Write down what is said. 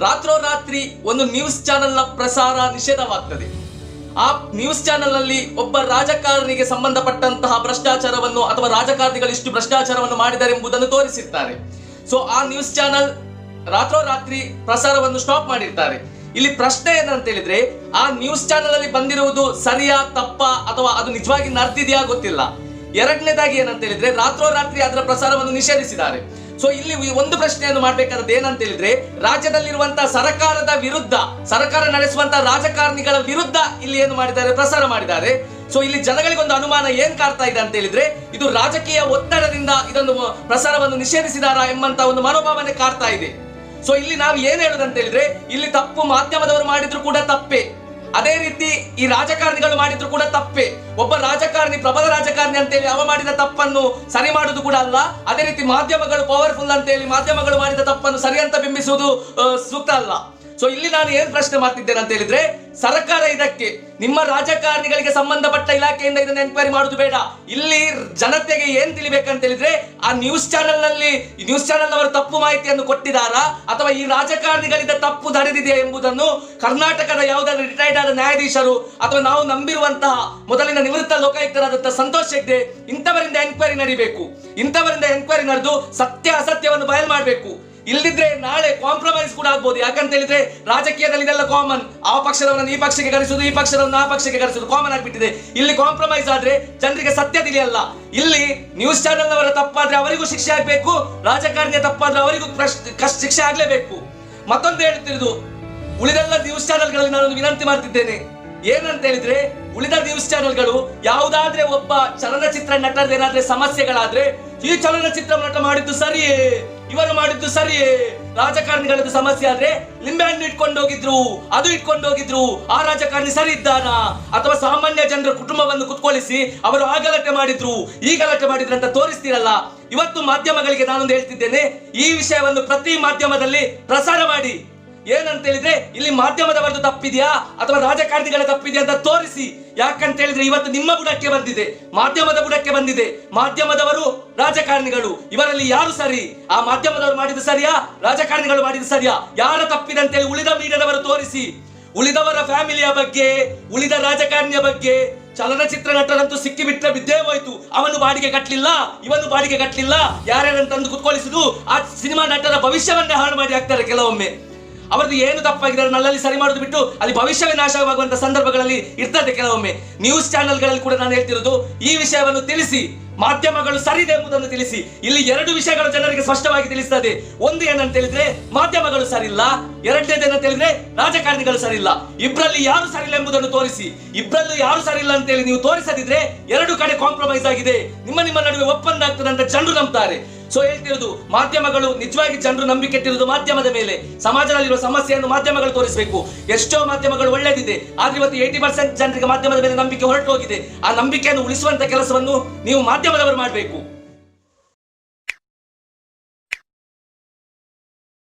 ರಾತ್ರೋರಾತ್ರಿ ಒಂದು ನ್ಯೂಸ್ ಚಾನೆಲ್ನ ಪ್ರಸಾರ ನಿಷೇಧವಾಗ್ತದೆ. ಆ ನ್ಯೂಸ್ ಚಾನೆಲ್ ನಲ್ಲಿ ಒಬ್ಬ ರಾಜಕಾರಣಿಗೆ ಸಂಬಂಧಪಟ್ಟಂತಹ ಭ್ರಷ್ಟಾಚಾರವನ್ನು ಅಥವಾ ರಾಜಕಾರಣಿಗಳು ಇಷ್ಟು ಭ್ರಷ್ಟಾಚಾರವನ್ನು ಮಾಡಿದ್ದಾರೆ ಎಂಬುದನ್ನು ತೋರಿಸಿರ್ತಾರೆ. ಸೊ ಆ ನ್ಯೂಸ್ ಚಾನೆಲ್ ರಾತ್ರೋರಾತ್ರಿ ಪ್ರಸಾರವನ್ನು ಸ್ಟಾಪ್ ಮಾಡಿರ್ತಾರೆ. ಇಲ್ಲಿ ಪ್ರಶ್ನೆ ಏನಂತ ಹೇಳಿದ್ರೆ, ಆ ನ್ಯೂಸ್ ಚಾನೆಲ್ ಅಲ್ಲಿ ಬಂದಿರುವುದು ಸರಿಯಾ ತಪ್ಪಾ ಅಥವಾ ಅದು ನಿಜವಾಗಿ ನಡೆದಿದೆಯಾ ಗೊತ್ತಿಲ್ಲ. ಎರಡನೇದಾಗಿ ಏನಂತ ಹೇಳಿದ್ರೆ, ರಾತ್ರೋರಾತ್ರಿ ಅದರ ಪ್ರಸಾರವನ್ನು ನಿಷೇಧಿಸಿದ್ದಾರೆ. ಸೊ ಇಲ್ಲಿ ಒಂದು ಪ್ರಶ್ನೆಯನ್ನು ಮಾಡ್ಬೇಕಾದ್ರೆ ಏನಂತ ಹೇಳಿದ್ರೆ, ರಾಜ್ಯದಲ್ಲಿರುವಂತಹ ಸರ್ಕಾರದ ವಿರುದ್ಧ, ಸರ್ಕಾರ ನಡೆಸುವಂತಹ ರಾಜಕಾರಣಿಗಳ ವಿರುದ್ಧ ಇಲ್ಲಿ ಏನು ಮಾಡಿದ್ದಾರೆ, ಪ್ರಸಾರ ಮಾಡಿದ್ದಾರೆ. ಸೊ ಇಲ್ಲಿ ಜನಗಳಿಗೊಂದು ಅನುಮಾನ ಏನ್ ಕಾಡ್ತಾ ಇದೆ ಅಂತ ಹೇಳಿದ್ರೆ, ಇದು ರಾಜಕೀಯ ಒತ್ತಡದಿಂದ ಇದನ್ನು ಪ್ರಸಾರವನ್ನು ನಿಷೇಧಿಸಿದಾರಾ ಎಂಬಂತ ಒಂದು ಮನೋಭಾವನೆ ಕಾಡ್ತಾ ಇದೆ. ಸೊ ಇಲ್ಲಿ ನಾವು ಏನ್ ಹೇಳುದಂತ ಹೇಳಿದ್ರೆ, ಇಲ್ಲಿ ತಪ್ಪು ಮಾಧ್ಯಮದವರು ಮಾಡಿದ್ರು ಕೂಡ ತಪ್ಪೇ, ಅದೇ ರೀತಿ ಈ ರಾಜಕಾರಣಿಗಳು ಮಾಡಿದ್ರು ಕೂಡ ತಪ್ಪೇ. ಒಬ್ಬ ರಾಜಕಾರಣಿ, ಪ್ರಬಲ ರಾಜಕಾರಣಿ ಅಂತ ಹೇಳಿ ಅವ ಮಾಡಿದ ತಪ್ಪನ್ನು ಸರಿ ಮಾಡುದು ಕೂಡ ಅಲ್ಲ. ಅದೇ ರೀತಿ ಮಾಧ್ಯಮಗಳು ಪವರ್ಫುಲ್ ಅಂತ ಹೇಳಿ ಮಾಧ್ಯಮಗಳು ಮಾಡಿದ ತಪ್ಪನ್ನು ಸರಿ ಅಂತ ಬಿಂಬಿಸುವುದು ಸೂಕ್ತ ಅಲ್ಲ. ಸೊ ಇಲ್ಲಿ ನಾನು ಏನ್ ಪ್ರಶ್ನೆ ಮಾಡ್ತಿದ್ದೇನೆ ಅಂತ ಹೇಳಿದ್ರೆ, ಸರ್ಕಾರ ಇದಕ್ಕೆ ನಿಮ್ಮ ರಾಜಕಾರಣಿಗಳಿಗೆ ಸಂಬಂಧಪಟ್ಟ ಇಲಾಖೆಯಿಂದ ಇದನ್ನ ಎನ್ಕ್ವೈರಿ ಮಾಡುದು ಬೇಡ. ಇಲ್ಲಿ ಜನತೆಗೆ ಏನ್ ತಿಳಿಬೇಕಂತ ಹೇಳಿದ್ರೆ, ಆ ನ್ಯೂಸ್ ಚಾನೆಲ್ ನಲ್ಲಿ ನ್ಯೂಸ್ ಚಾನೆಲ್ ಅವರು ತಪ್ಪು ಮಾಹಿತಿಯನ್ನು ಕೊಟ್ಟಿದ್ದಾರಾ ಅಥವಾ ಈ ರಾಜಕಾರಣಿಗಳಿಂದ ತಪ್ಪು ನಡೆದಿದೆಯಾ ಎಂಬುದನ್ನು ಕರ್ನಾಟಕದ ಯಾವುದಾದ್ರೂ ರಿಟೈರ್ಡ್ ಆದ ನ್ಯಾಯಾಧೀಶರು ಅಥವಾ ನಾವು ನಂಬಿರುವಂತಹ ಮೊದಲಿನ ನಿವೃತ್ತ ಲೋಕಾಯುಕ್ತರಾದಂತಹ ಸಂತೋಷ್ ಹೆಗ್ಡೆ ಇಂಥವರಿಂದ ಎನ್ಕ್ವೈರಿ ನಡೀಬೇಕು. ಇಂಥವರಿಂದ ಎನ್ಕ್ವೈರಿ ನಡೆದು ಸತ್ಯ ಅಸತ್ಯವನ್ನು ಬಯಲು ಮಾಡಬೇಕು. ಇಲ್ಲದಿದ್ರೆ ನಾಳೆ ಕಾಂಪ್ರಮೈಸ್ ಕೂಡ ಆಗ್ಬೋದು. ಯಾಕಂತ ಹೇಳಿದ್ರೆ ರಾಜಕೀಯದಲ್ಲಿ ಇದೆಲ್ಲ ಕಾಮನ್. ಆ ಪಕ್ಷದವರನ್ನು ಈ ಪಕ್ಷಕ್ಕೆ ಕರೆಸುದು, ಈ ಪಕ್ಷದವರನ್ನು ಆ ಪಕ್ಷಕ್ಕೆ ಕರೆಸುದು ಕಾಮನ್ ಆಗಿಬಿಟ್ಟಿದೆ. ಇಲ್ಲಿ ಕಾಂಪ್ರಮೈಸ್ ಆದ್ರೆ ಜನರಿಗೆ ಸತ್ಯ ತಿಳಿಯಲ್ಲ. ಇಲ್ಲಿ ನ್ಯೂಸ್ ಚಾನೆಲ್ ಅವರ ತಪ್ಪಾದ್ರೆ ಅವರಿಗೂ ಶಿಕ್ಷೆ ಆಗ್ಬೇಕು, ರಾಜಕಾರಣಿಯ ತಪ್ಪಾದ್ರೆ ಅವರಿಗೂ ಶಿಕ್ಷೆ ಆಗ್ಲೇಬೇಕು. ಮತ್ತೊಂದು ಹೇಳ್ತಿರುದು, ಉಳಿದೆಲ್ಲ ನ್ಯೂಸ್ ಚಾನೆಲ್ಗಳಲ್ಲಿ ನಾನೊಂದು ವಿನಂತಿ ಮಾಡ್ತಿದ್ದೇನೆ. ಏನಂತ ಹೇಳಿದ್ರೆ, ಉಳಿದ ನ್ಯೂಸ್ ಚಾನೆಲ್ಗಳು ಯಾವುದಾದ್ರೆ ಒಬ್ಬ ಚಲನಚಿತ್ರ ನಟರದೇನಾದ್ರೆ ಸಮಸ್ಯೆಗಳಾದ್ರೆ, ಈ ಚಲನಚಿತ್ರ ನಟ ಮಾಡಿದ್ದು ಸರಿಯೇ, ಇವರು ಮಾಡಿದ್ದು ಸರಿಯೇ, ರಾಜಕಾರಣಿಗಳದ್ದು ಸಮಸ್ಯೆ ಆದ್ರೆ ಲಿಂಬೆ ಹಣ್ಣು ಇಟ್ಕೊಂಡು ಹೋಗಿದ್ರು, ಅದು ಇಟ್ಕೊಂಡು ಹೋಗಿದ್ರು, ಆ ರಾಜಕಾರಣಿ ಸರಿ ಇದ್ದಾನ, ಅಥವಾ ಸಾಮಾನ್ಯ ಜನರ ಕುಟುಂಬವನ್ನು ಕುತ್ಕೊಳಿಸಿ ಅವರು ಆ ಗಲಾಟೆ ಮಾಡಿದ್ರು, ಈ ಗಲಾಟೆ ಮಾಡಿದ್ರು ಅಂತ ತೋರಿಸ್ತೀರಲ್ಲ. ಇವತ್ತು ಮಾಧ್ಯಮಗಳಿಗೆ ನಾನೊಂದು ಹೇಳ್ತಿದ್ದೇನೆ, ಈ ವಿಷಯವನ್ನು ಪ್ರತಿ ಮಾಧ್ಯಮದಲ್ಲಿ ಪ್ರಸಾರ ಮಾಡಿ. ಏನಂತ ಹೇಳಿದ್ರೆ, ಇಲ್ಲಿ ಮಾಧ್ಯಮದವರದ್ದು ತಪ್ಪಿದೆಯಾ ಅಥವಾ ರಾಜಕಾರಣಿಗಳ ತಪ್ಪಿದೆಯಾ ಅಂತ ತೋರಿಸಿ. ಯಾಕಂತ ಹೇಳಿದ್ರೆ ಇವತ್ತು ನಿಮ್ಮ ಬುಡಕ್ಕೆ ಬಂದಿದೆ, ಮಾಧ್ಯಮದ ಬುಡಕ್ಕೆ ಬಂದಿದೆ. ಮಾಧ್ಯಮದವರು, ರಾಜಕಾರಣಿಗಳು, ಇವರಲ್ಲಿ ಯಾರು ಸರಿ? ಆ ಮಾಧ್ಯಮದವರು ಮಾಡಿದ್ದು ಸರಿಯಾ, ರಾಜಕಾರಣಿಗಳು ಮಾಡಿದ್ದು ಸರಿಯಾ? ಯಾರ ತಪ್ಪಿದೆ ಅಂತ ಹೇಳಿ ಉಳಿದ ಮೀಡಿಯಾದವರು ತೋರಿಸಿ. ಉಳಿದವರ ಫ್ಯಾಮಿಲಿಯ ಬಗ್ಗೆ, ಉಳಿದ ರಾಜಕಾರಣಿಯ ಬಗ್ಗೆ, ಚಲನಚಿತ್ರ ನಟರಂತೂ ಸಿಕ್ಕಿ ಬಿಟ್ಟರೆ ಬಿದ್ದೇ ಹೋಯ್ತು. ಅವನು ಬಾಡಿಗೆ ಕಟ್ಟಲಿಲ್ಲ, ಇವನು ಬಾಡಿಗೆ ಕಟ್ಟಲಿಲ್ಲ, ಯಾರ್ಯಾರನ್ನು ತಂದು ಕುತ್ಕೊಳಿಸುದು, ಆ ಸಿನಿಮಾ ನಟರ ಭವಿಷ್ಯವನ್ನೇ ಹಾಳು ಮಾಡಿ ಹಾಕ್ತಾರೆ. ಕೆಲವೊಮ್ಮೆ ಅವರದ್ದು ಏನು ತಪ್ಪಾಗಿದೆ ನಲ್ಲಲ್ಲಿ ಸರಿ ಮಾಡೋದು ಬಿಟ್ಟು ಅಲ್ಲಿ ಭವಿಷ್ಯವೇ ನಾಶವಾಗುವಂತಹ ಸಂದರ್ಭಗಳಲ್ಲಿ ಇರ್ತದೆ. ಕೆಲವೊಮ್ಮೆ ನ್ಯೂಸ್ ಚಾನೆಲ್ಗಳಲ್ಲಿ ಕೂಡ ನಾನು ಹೇಳ್ತಿರೋದು, ಈ ವಿಷಯವನ್ನು ತಿಳಿಸಿ. ಮಾಧ್ಯಮಗಳು ಸರಿದೆ ಎಂಬುದನ್ನು ತಿಳಿಸಿ. ಇಲ್ಲಿ ಎರಡು ವಿಷಯಗಳು ಜನರಿಗೆ ಸ್ಪಷ್ಟವಾಗಿ ತಿಳಿಸ್ತದೆ. ಒಂದು ಏನಂತ ಹೇಳಿದ್ರೆ, ಮಾಧ್ಯಮಗಳು ಸರಿಯಿಲ್ಲ. ಎರಡನೇದು ಏನಂತ ಹೇಳಿದ್ರೆ, ರಾಜಕಾರಣಿಗಳು ಸರಿಯಿಲ್ಲ. ಇಬ್ಬರಲ್ಲಿ ಯಾರು ಸರಿಯಿಲ್ಲ ಎಂಬುದನ್ನು ತೋರಿಸಿ. ಇಬ್ಬರಲ್ಲೂ ಯಾರು ಸರಿಯಿಲ್ಲ ಅಂತ ಹೇಳಿ ನೀವು ತೋರಿಸದಿದ್ರೆ ಎರಡು ಕಡೆ ಕಾಂಪ್ರಮೈಸ್ ಆಗಿದೆ, ನಿಮ್ಮ ನಡುವೆ ಒಪ್ಪಂದ ಆಗ್ತದೆ ಅಂತ ಜನರು ನಂಬ್ತಾರೆ. ಸೊ ಹೇಳ್ತಿರೋದು, ಮಾಧ್ಯಮಗಳು ನಿಜವಾಗಿ ಜನರು ನಂಬಿಕೆ ಇಟ್ಟಿರುವುದು ಮಾಧ್ಯಮದ ಮೇಲೆ. ಸಮಾಜದಲ್ಲಿರುವ ಸಮಸ್ಯೆಯನ್ನು ಮಾಧ್ಯಮಗಳು ತೋರಿಸಬೇಕು. ಎಷ್ಟೋ ಮಾಧ್ಯಮಗಳು ಒಳ್ಳೆದಿದೆ, ಆದ್ರೆ ಇವತ್ತು 80% ಜನರಿಗೆ ಮಾಧ್ಯಮದ ಮೇಲೆ ನಂಬಿಕೆ ಹೊರಟು ಹೋಗಿದೆ. ಆ ನಂಬಿಕೆಯನ್ನು ಉಳಿಸುವಂತ ಕೆಲಸವನ್ನು ನೀವು ಮಾಧ್ಯಮದವರು ಮಾಡಬೇಕು.